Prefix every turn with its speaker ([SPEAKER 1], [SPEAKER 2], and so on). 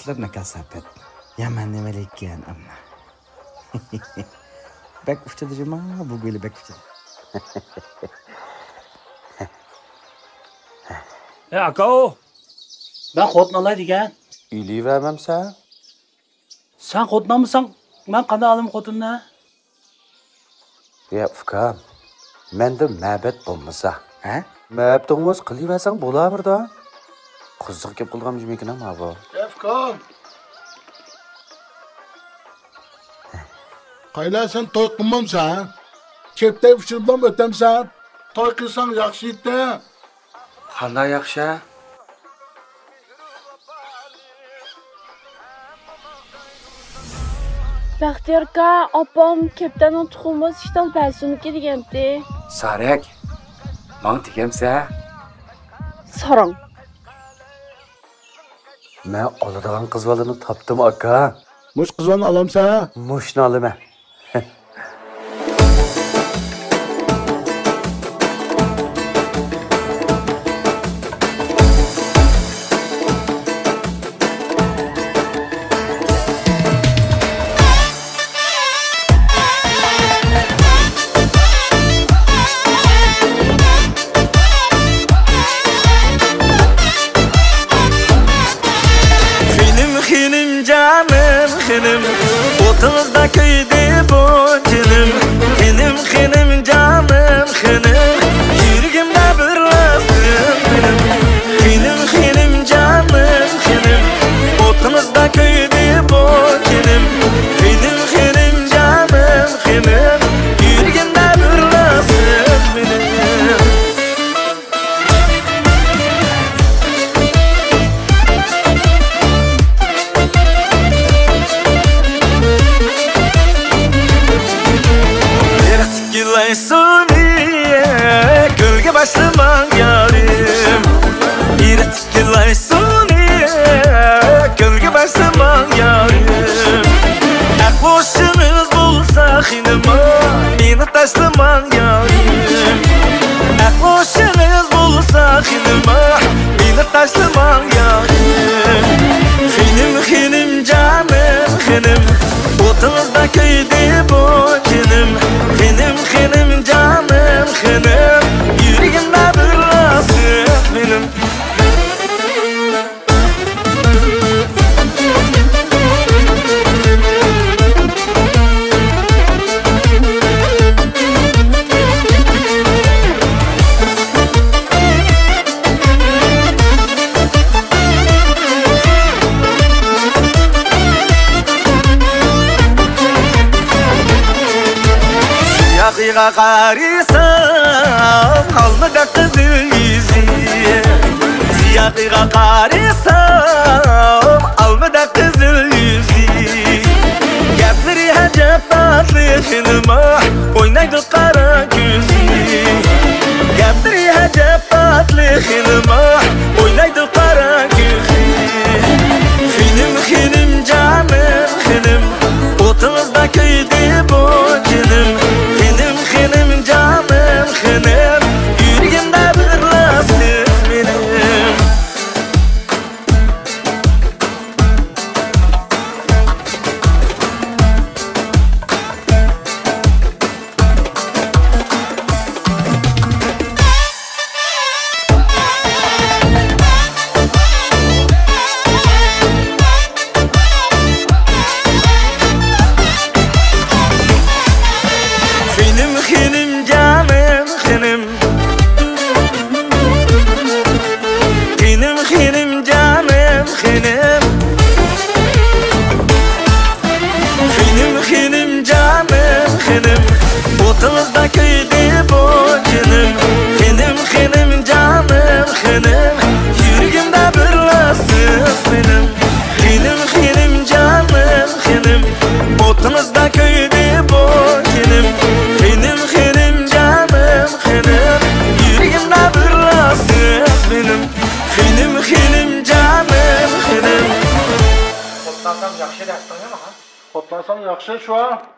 [SPEAKER 1] başlarına kasapet. Yaman nemelikken ama. Bek uçadıcım ha, bu böyle bek uçadı.
[SPEAKER 2] Aka o. Ben kodnalar diyen.
[SPEAKER 3] İyiliği vermem sen.
[SPEAKER 2] Sen kodnamısan, ben kana alım kodunla.
[SPEAKER 3] Ya Fıkam, mende məbət olmasa.
[SPEAKER 1] Ha?
[SPEAKER 3] Məbət olmaz, qılıversen bolar da. Kızıq kep qılğam yemekin ama bu.
[SPEAKER 4] Efkan. Qayla sen toy qılmamsan. Keptey uçurubdan ötemsen. Toy qılsan yaxşı idi.
[SPEAKER 3] Qanday yaxşı?
[SPEAKER 5] Baxtiyarka, opam keptanın tuxulmaz iştal pəlsünükə degemdi.
[SPEAKER 3] Sarek, bana tikemse.
[SPEAKER 5] Sarang.
[SPEAKER 3] Mən alıdığan qızvalını tapdım aka.
[SPEAKER 4] Muş qızvan alamsan.
[SPEAKER 3] Muşnu alım.
[SPEAKER 6] Benim otuzda köyde bu canım benim benim canım benim yüreğimde birleşsin benim canım benim otuzda köyde bu canım benim canım benim yüreğimde birleşsin benim. Gölge başlaman yarim İrtikilay suni Gölge başlaman yarim Akboşunuz bulsa xinima Beni taşlaman yarim Akboşunuz bulsa xinima Beni taşlaman yarim Xinim canım xinim Otunuzda köyde bu canım Xinim canım xinim Yüreğimde birleşsin benim. Yakıya karısam alnıda kızıl yüzü Yakıya karısam alnıda kızıl yüzü Gepleri hacep tatlı xinima Oynaydı kara gözü Gepleri hacep tatlı xinima Oynaydı kara gözü Xinim canım xinim Otunuzda köyde bu canım Benim canım benim yüreğimde birleşsin benim. Otuzda köyde bu canım Benim canım benim Yüreğimde birleşsin benim Benim canım benim Otuzda köyde bu canım Benim canım benim Yüreğimde birleşsin benim Benim canım benim.
[SPEAKER 4] Kotlansam yaxşı dersin ya mı? Kotlansam yaxşı şu an.